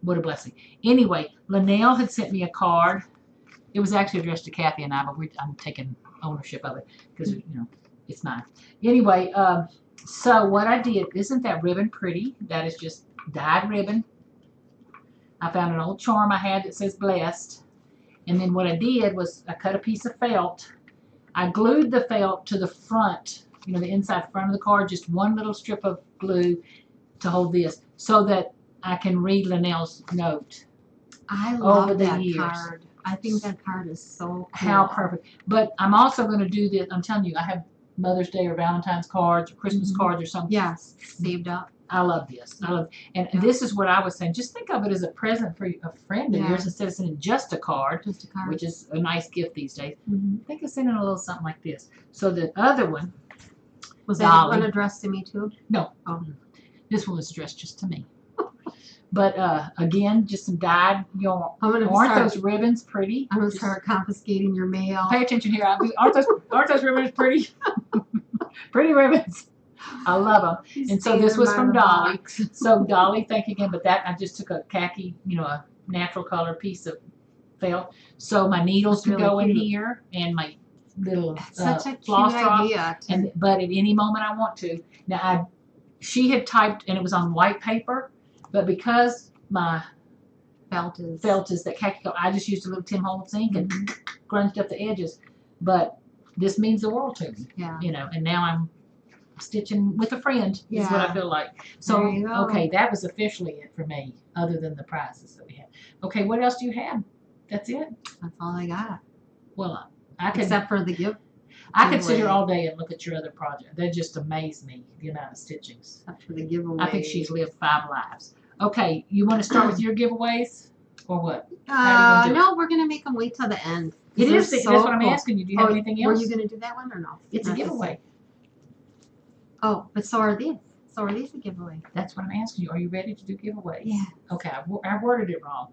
what a blessing. Anyway, Linnell had sent me a card. It was actually addressed to Kathy and I, but I'm taking ownership of it because, you know, it's mine. Anyway, so what I did, isn't that ribbon pretty? That is just dyed ribbon. I found an old charm I had that says blessed. And then what I did was I cut a piece of felt. I glued the felt to the front, you know, the inside front of the card, just one little strip of glue to hold this so that I can read Linnell's note. I love that card. I think that card is so cool. How perfect. But I'm also going to do this. I'm telling you, I have Mother's Day or Valentine's cards or Christmas cards or something. Yes, saved up. I love this. I love, and this is what I was saying. Just think of it as a present for a friend of yours instead of sending just a card, which is a nice gift these days. Think of sending a little something like this. So the other one was that one addressed to me too? No. Oh. This one was addressed just to me. But again, just some dyed yarn. Aren't those ribbons pretty? I'm gonna start confiscating your mail. Pay attention here. Aren't those ribbons pretty? Pretty ribbons. I love them. And so this was from Dolly. So Dolly, thank you again. But that I just took a khaki, you know, a natural color piece of felt. So my needles can go in here, and my little such a floss cute drop. idea. But at any moment I want to. Now she had typed, and it was on white paper. But because my felt is that khaki color, I just used a little Tim Holtz ink and grunged up the edges. But this means the world to me. Yeah. You know, and now I'm stitching with a friend is what I feel like. So, okay, that was officially it for me, other than the prizes that we had. Okay, what else do you have? That's it? That's all I got. Well, I could, except for the gift. I could sit here all day and look at your other project. That just amazed me, the amount of stitchings. Except for the giveaway. I think she's lived 5 lives. Okay, you want to start with your giveaways? Or what? No, we're going to make them wait till the end. That's what I'm asking you. Do you have anything else? Were you going to do that one or no? It's a giveaway. Oh, but so are these. So are these a giveaway? That's what I'm asking you. Are you ready to do giveaways? Yeah. Okay, I worded it wrong.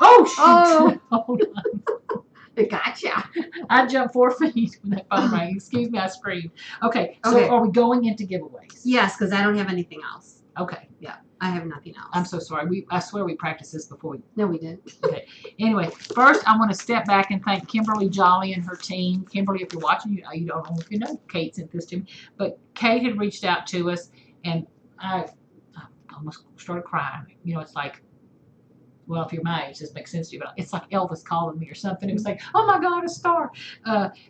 Oh, shoot. Oh. Hold on. Gotcha. I jumped 4 feet when that phone rang. Excuse me, I screamed. Okay, so are we going into giveaways? Yes, because I don't have anything else. Okay. Yeah, I have nothing else. I'm so sorry. I swear we practiced this before. No, we didn't. Okay. Anyway, first I want to step back and thank Kimberly Jolly and her team. Kimberly, if you're watching, you don't know if you know, Kate sent this to me. But Kate had reached out to us, and I almost started crying. You know, it's like, well, if you're my age, this makes sense to you, but it's like Elvis calling me or something. It was like, oh my God, a star.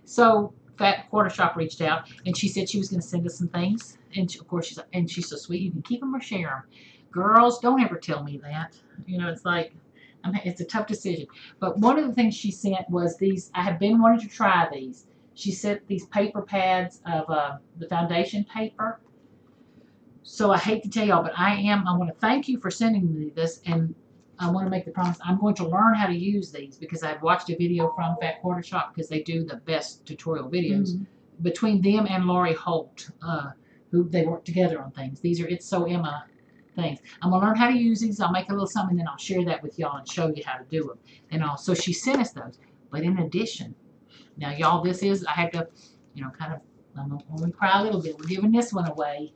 So Fat Quarter Shop reached out, and she said she was going to send us some things. And of course, she's so sweet. You can keep them or share them. Girls, don't ever tell me that. You know, it's like, it's a tough decision. But one of the things she sent was these. I have been wanting to try these. She sent these paper pads of the foundation paper. So I hate to tell y'all, but I want to thank you for sending me this, and I want to make the promise. I'm going to learn how to use these because I've watched a video from Fat Quarter Shop because they do the best tutorial videos. Between them and Lori Holt, who they work together on things. These are It's So Emma things. I'm going to learn how to use these. I'll make a little something, and then I'll share that with y'all and show you how to do them. And so she sent us those. But in addition, now y'all, I had to, you know, kind of, I'm going to cry a little bit. We're giving this one away.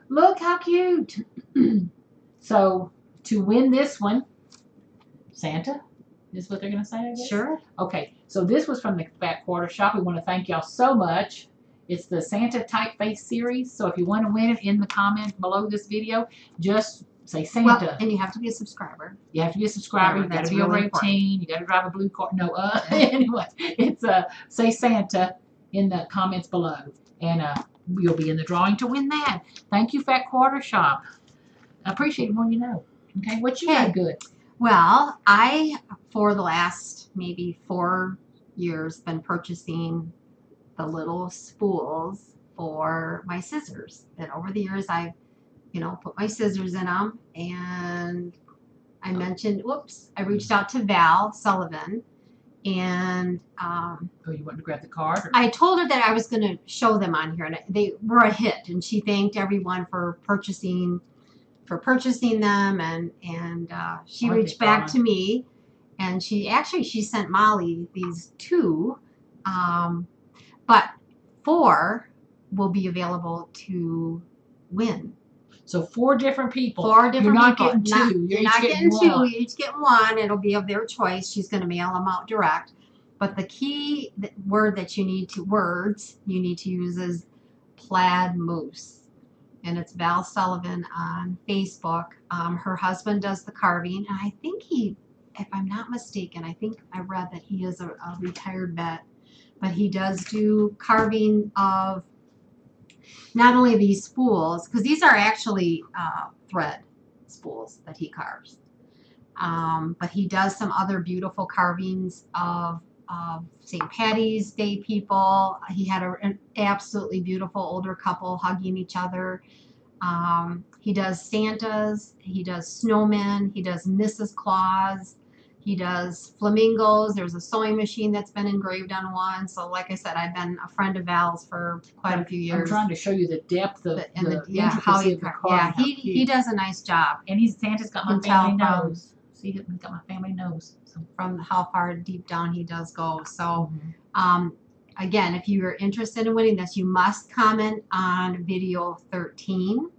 Look how cute. So to win this one, Santa is what they're going to say, I guess? Sure. Okay, so this was from the Fat Quarter Shop. We want to thank y'all so much. It's the Santa Typeface series. So if you want to win it, in the comments below this video, just say Santa. Well, and you have to be a subscriber. You have to be a subscriber. You got to be over 18. You got to drive a blue car. No, anyway, it's say Santa in the comments below, and you'll be in the drawing to win that. Thank you, Fat Quarter Shop. I appreciate it more you know. Okay, what you got good? Well, I, for the last maybe 4 years, been purchasing the little spools for my scissors. And over the years, I've, you know, put my scissors in them. And I mentioned, I reached out to Val Sullivan. And oh, you wanted to grab the card? Or? I told her that I was going to show them on here. And they were a hit. And she thanked everyone for purchasing them, and she reached back to me, and she sent Molly these 2 But 4 will be available to win. So 4 different people. 4 different You're not people. getting 2. You're not getting 2. You each get 1. It'll be of their choice. She's going to mail them out direct. But the key word that you need to use is Plaid Moose. And it's Val Sullivan on Facebook. Her husband does the carving. And I think if I'm not mistaken, I think I read that he is a retired vet. But he does do carving of not only these spools, because these are actually thread spools that he carves, but he does some other beautiful carvings of St. Patty's Day people. He had an absolutely beautiful older couple hugging each other. He does Santas, he does snowmen, he does Mrs. Claus, he does flamingos. There's a sewing machine that's been engraved on one. So like I said, I've been a friend of Val's for quite a few years. I'm trying to show you the depth of how he does a nice job. And Santa's got my family nose. See, he's got my family nose. So from how far deep down he does go. So again, if you're interested in winning this, you must comment on video 13.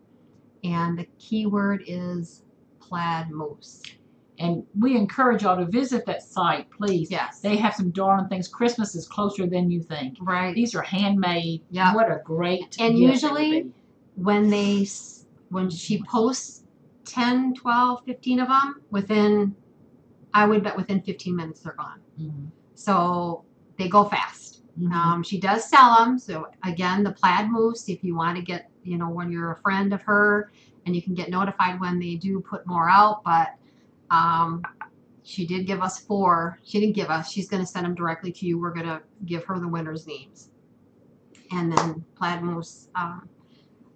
And the keyword is Plaid Moose. And we encourage y'all to visit that site, please. Yes. They have some darling things. Christmas is closer than you think. Right. These are handmade. Yeah. What a great And usually when she posts 10, 12, 15 of them, I would bet within 15 minutes they're gone. Mm-hmm. So they go fast. Mm-hmm. She does sell them. So again, the Plaid Moose, if you want to get, when you're a friend of her, and you can get notified when they do put more out, but she did give us 4. She didn't give us. She's going to send them directly to you. We're going to give her the winners' names. And then Plaid Moose,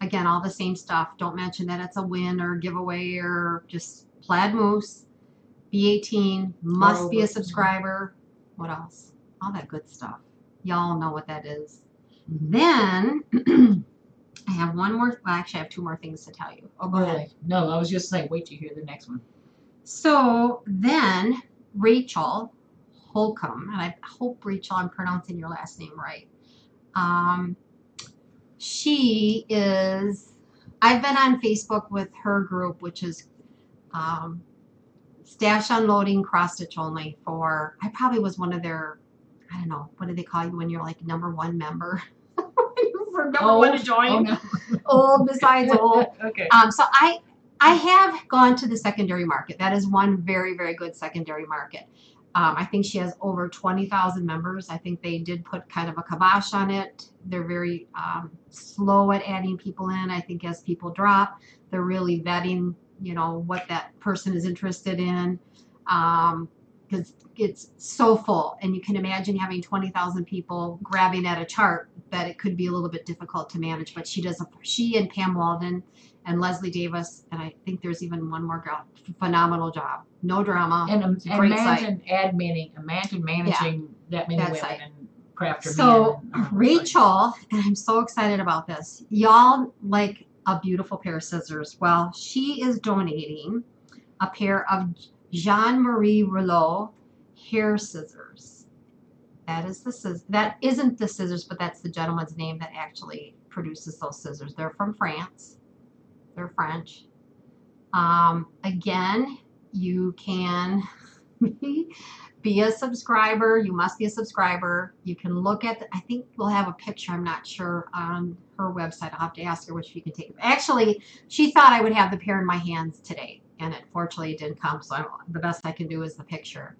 again, all the same stuff. Don't mention that it's a win or giveaway or just Plaid Moose. Be 18. Must be a subscriber. What else? All that good stuff. Y'all know what that is. Then I have one more. Well, actually, I have 2 more things to tell you. Oh, go ahead. No, I was just saying, wait till you hear the next one. So then Rachel Holcomb, and I hope, Rachel, I'm pronouncing your last name right. She is, I've been on Facebook with her group, which is Stash Unloading Cross Stitch Only I probably was one of their, I don't know, what do they call you when you're like #1 member? For #1 to join. Oh, no. Old besides old. Okay. So I have gone to the secondary market. That is one very, very good secondary market. I think she has over 20,000 members. I think they did put kind of a kibosh on it. They're very slow at adding people in. I think as people drop, they're really vetting, what that person is interested in. Because it's so full, and you can imagine having 20,000 people grabbing at a chart that it could be a little bit difficult to manage. But she and Pam Walden and Leslie Davis, and I think there's even one more girl, phenomenal job. No drama. And imagine managing that many women site. and crafter men. So Rachel, and I'm so excited about this. Y'all like a beautiful pair of scissors. Well, she is donating a pair of Jean-Marie Rouleau hair scissors. That isn't the scissors, but that's the gentleman's name that actually produces those scissors. They're from France. They're French. Again, you can be a subscriber. You must be a subscriber. You can look at I think we'll have a picture, I'm not sure, on her website. I'll have to ask her which you can take. Actually, she thought I would have the pair in my hands today, and unfortunately it didn't come, so the best I can do is the picture.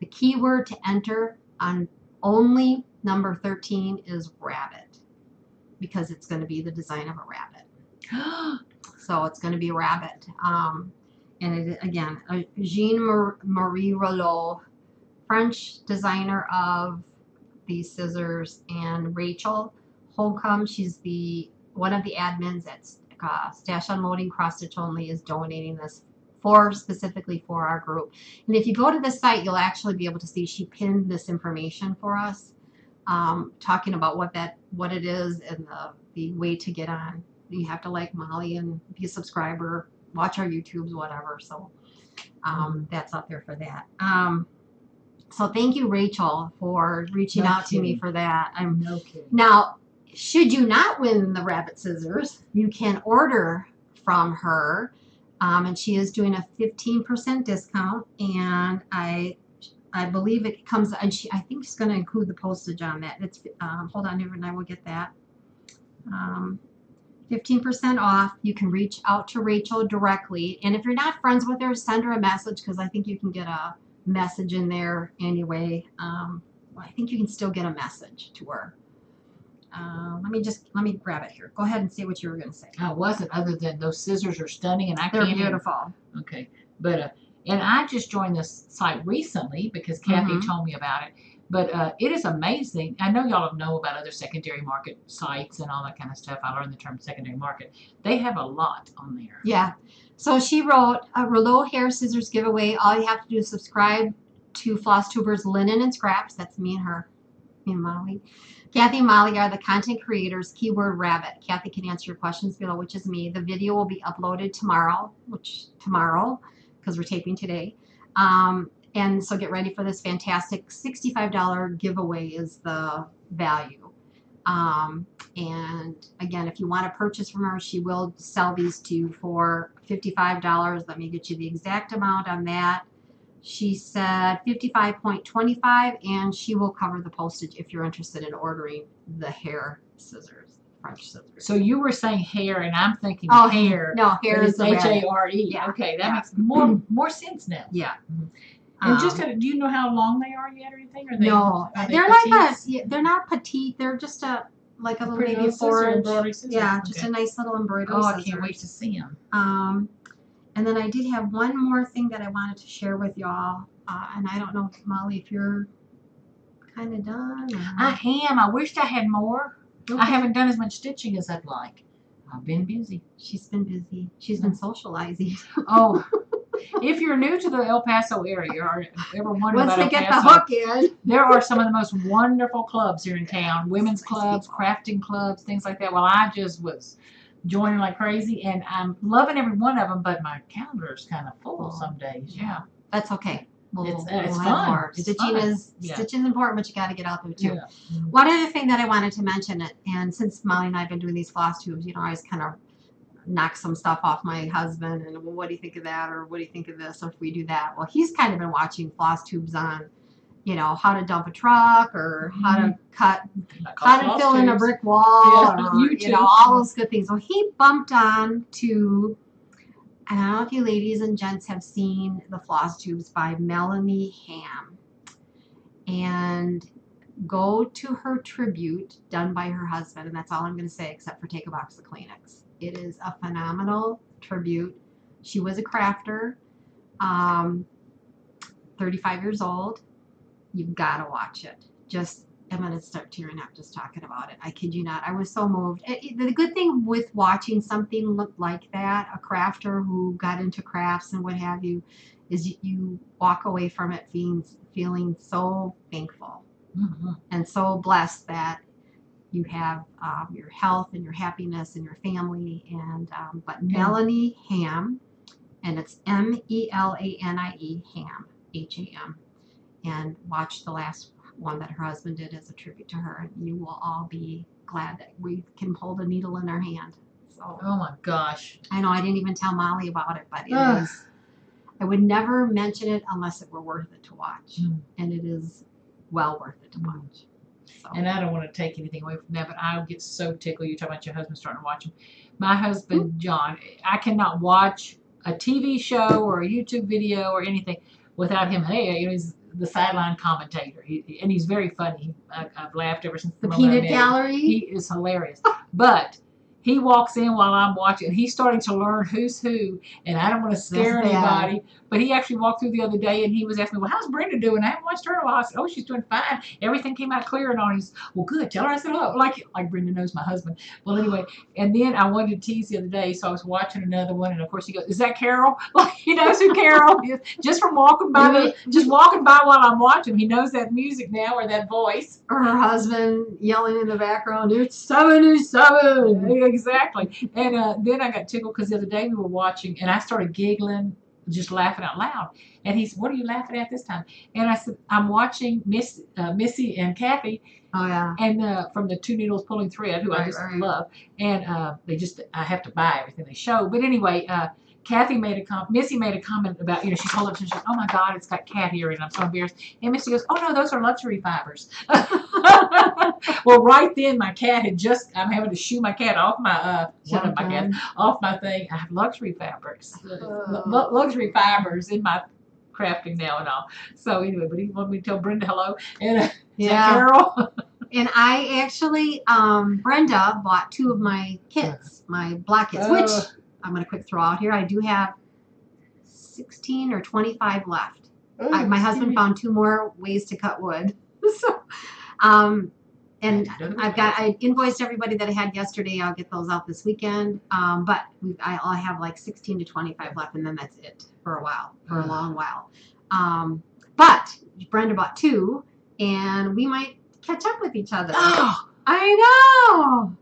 The keyword to enter on only number 13 is rabbit, because it's going to be the design of a rabbit. So it's going to be a rabbit. And it, again, Jean-Marie Rouleau, French designer of these scissors, and Rachel Holcomb, she's one of the admins at Stash Unloading Cross Stitch Only, is donating this specifically for our group. And if you go to the site, you'll actually be able to see she pinned this information for us, talking about what it is and the way to get on. You have to like Molly and be a subscriber, watch our YouTubes, whatever. So that's out there for that. So thank you, Rachel, for reaching out to me for that. I'm no kidding. Now, should you not win the rabbit scissors, you can order from her, and she is doing a 15% discount. And I believe it comes, and I think she's going to include the postage on that. It's hold on here, and I will get that. 15% off. You can reach out to Rachel directly, and if you're not friends with her, send her a message, because I think you can get a message in there anyway. Well, I think you can still get a message to her. Let me grab it here. Go ahead and say what you were going to say. I wasn't, other than those scissors are stunning, and they're beautiful. Okay, but and I just joined this site recently because Kathy told me about it. But it is amazing. I know y'all know about other secondary market sites and all that kind of stuff. I learned the term secondary market. They have a lot on there. Yeah. So she wrote a Rouleau hair scissors giveaway. All you have to do is subscribe to Flosstubers Linen and Scraps. That's me and her, me and Molly. Kathy and Molly are the content creators. Keyword rabbit. Kathy can answer your questions below, which is me. The video will be uploaded tomorrow, because we're taping today. And so get ready for this fantastic $65 giveaway is the value. And again, if you want to purchase from her, she will sell these to you for $55. Let me get you the exact amount on that. She said $55.25, and she will cover the postage if you're interested in ordering the hair scissors, French scissors. So you were saying hair, and I'm thinking hair. No, hair is H-A-R-E. Yeah. Okay, that makes more sense now. Yeah. And do you know how long they are yet or anything? Or no, they're like they're not petite. They're just like a little baby 4-inch. Yeah, just a nice little embroidery. Oh, I can't wait to see them. And then I did have one more thing that I wanted to share with y'all. And I don't know, Molly, if you're kind of done. I am. I wished I had more. Okay. I haven't done as much stitching as I'd like. I've been busy. She's been busy. She's been socializing. Oh. If you're new to the El Paso area or ever wondering about El Paso, once they get the hook in, there are some of the most wonderful clubs here in town. Women's clubs, crafting clubs, things like that. Well, I just was joining like crazy, and I'm loving every one of them, but my calendar is kind of full some days. Yeah. That's okay. It's fun. Stitching is important, but you got to get out there too. Yeah. One other thing that I wanted to mention, and since Molly and I have been doing these floss tubes, I always kind of knock some stuff off my husband, and well, what do you think of that, or what do you think of this, or if we do that. Well, he's kind of been watching floss tubes on, how to dump a truck, or how to cut, how to fill in a brick wall, or all those good things. Well, he bumped on to, I don't know if you ladies and gents have seen the floss tubes by Melanie Ham, and go to her tribute done by her husband, and that's all I'm going to say, except for take a box of Kleenex. It is a phenomenal tribute. She was a crafter, 35 years old. You've got to watch it. I'm going to start tearing up just talking about it. I kid you not. I was so moved. The good thing with watching something like that, a crafter who got into crafts and what have you, is you walk away from it feeling so thankful and so blessed that you have your health and your happiness and your family. And but Melanie Ham, and it's Melanie, Ham, Ham, and watch the last one that her husband did as a tribute to her, and you will all be glad that we can hold a needle in our hand. So, oh my gosh, I know I didn't even tell Molly about it, but it is. I would never mention it unless it were worth it to watch, and it is well worth it to watch. So. And I don't want to take anything away from that, but I'll get so tickled. You talk about your husband starting to watch them. My husband, John, I cannot watch a TV show or a YouTube video or anything without him. Hey, he's the sideline commentator, and he's very funny. I've laughed ever since the peanut gallery. He is hilarious, but he walks in while I'm watching, and he's starting to learn who's who, and I don't want to scare anybody, but he actually walked through the other day, and he was asking me, well, how's Brenda doing? I haven't watched her in a while. I said, oh, she's doing fine. Everything came out clear and all. He's, well, good. Tell her I said hello. Like Brenda knows my husband. Well, anyway, and then I wanted to tease the other day, so I was watching another one, and of course he goes, is that Carol? Like, he knows who Carol is. Just from walking by while I'm watching, he knows that music now, or that voice. Or her husband yelling in the background, it's 77. Exactly. And then I got tickled because the other day we were watching, and I started giggling just laughing out loud. And he said, "What are you laughing at this time?" And I said, "I'm watching Missy and Kathy." Oh yeah. And from the Two Needles Pulling Thread, who I just love, and I have to buy everything they show. But anyway, Missy made a comment about, she called up and she said, "Oh my God, it's got cat ear," and I'm so embarrassed. And Missy goes, "Oh no, those are luxury fibers." Well, right then my cat I'm having to shoo my cat off my off my thing. I have luxury fabrics, luxury fibers in my crafting now and all. So anyway, but he wanted me to tell Brenda hello and Carol. And I actually, Brenda bought 2 of my kits, my black kits, which I'm going to quick throw out here. I do have 16 or 25 left. My husband found 2 more ways to cut wood. So, and I invoiced everybody that I had yesterday. I'll get those out this weekend. But I'll have like 16 to 25 left, and then that's it for a long while. But Brenda bought 2, and we might catch up with each other. Oh, I know.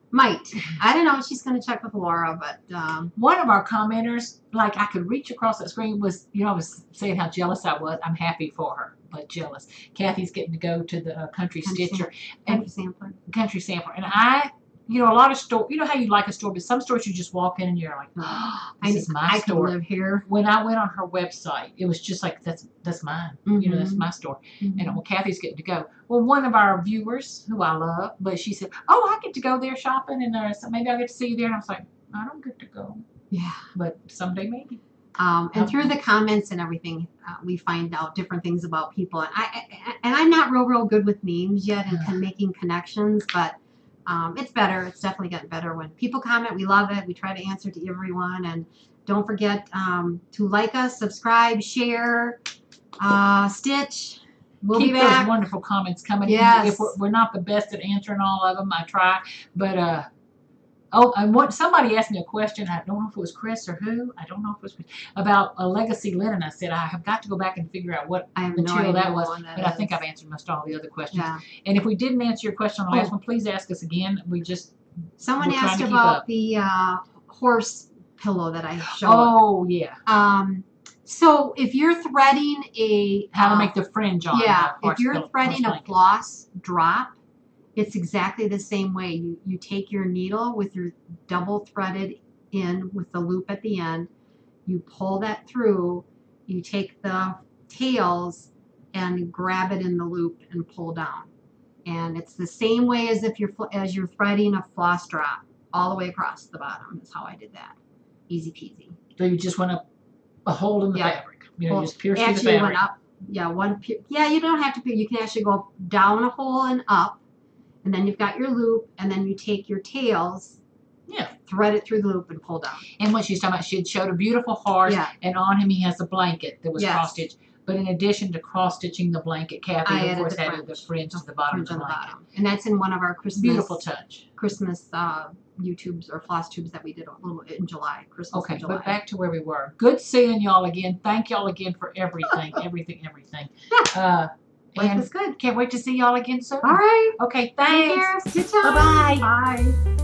Might. I don't know. She's going to check with Laura, but one of our commenters, like I could reach across that screen, was, I was saying how jealous I was. I'm happy for her, but jealous. Kathy's getting to go to the Country Stitcher and Country Sampler, and a lot of stores. You know how you like a store, but some stores you just walk in and you're like, "Oh, this is my store." I live here. When I went on her website, it was just like, that's mine. Mm-hmm. That's my store. Mm-hmm. And Kathy's getting to go. Well, one of our viewers, who I love, but she said, "Oh, I get to go there shopping, and so maybe I'll get to see you there." And I was like, "I don't get to go." Yeah. But someday maybe. And through the comments and everything, we find out different things about people. And I'm not real good with names yet and making connections, but it's better. It's definitely getting better when people comment. We love it. We try to answer to everyone. And don't forget to like us, subscribe, share, stitch. We'll Keep be back. Those wonderful comments coming in. If we're not the best at answering all of them, I try. But and somebody asked me a question. I don't know if it was Chris or who. I don't know if it was Chris, about a legacy linen. I said, I have got to go back and figure out what material that was. But I think I've answered most all the other questions. Yeah. And if we didn't answer your question on the last one, please ask us again. Someone asked about the horse pillow that I showed. Oh, yeah. So if you're threading how to make the fringe on. Yeah, if you're threading a floss drop, it's exactly the same way. You take your needle with your double threaded in with the loop at the end. You pull that through. You take the tails and grab it in the loop and pull down. And it's the same way as if you're threading a floss drop all the way across the bottom. That's how I did that. Easy peasy. So you just want a hole in the fabric. Just pierce through the fabric. Went up. Yeah, you don't have to. You can actually go down a hole and up. And then you've got your loop, and then you take your tails, thread it through the loop, and pull down. And what she's talking about, she had showed a beautiful horse, and on him he has a blanket that was cross-stitched. But in addition to cross-stitching the blanket, Kathy, of course, added the fringe to the bottom of the blanket. And that's in one of our Christmas... Beautiful touch. Christmas YouTubes or floss tubes that we did a little in July. Christmas in July. But back to where we were. Good seeing y'all again. Thank y'all again for everything, everything. Life is good. Can't wait to see y'all again soon. All right. Okay, thanks. Take care. Bye-bye. Bye.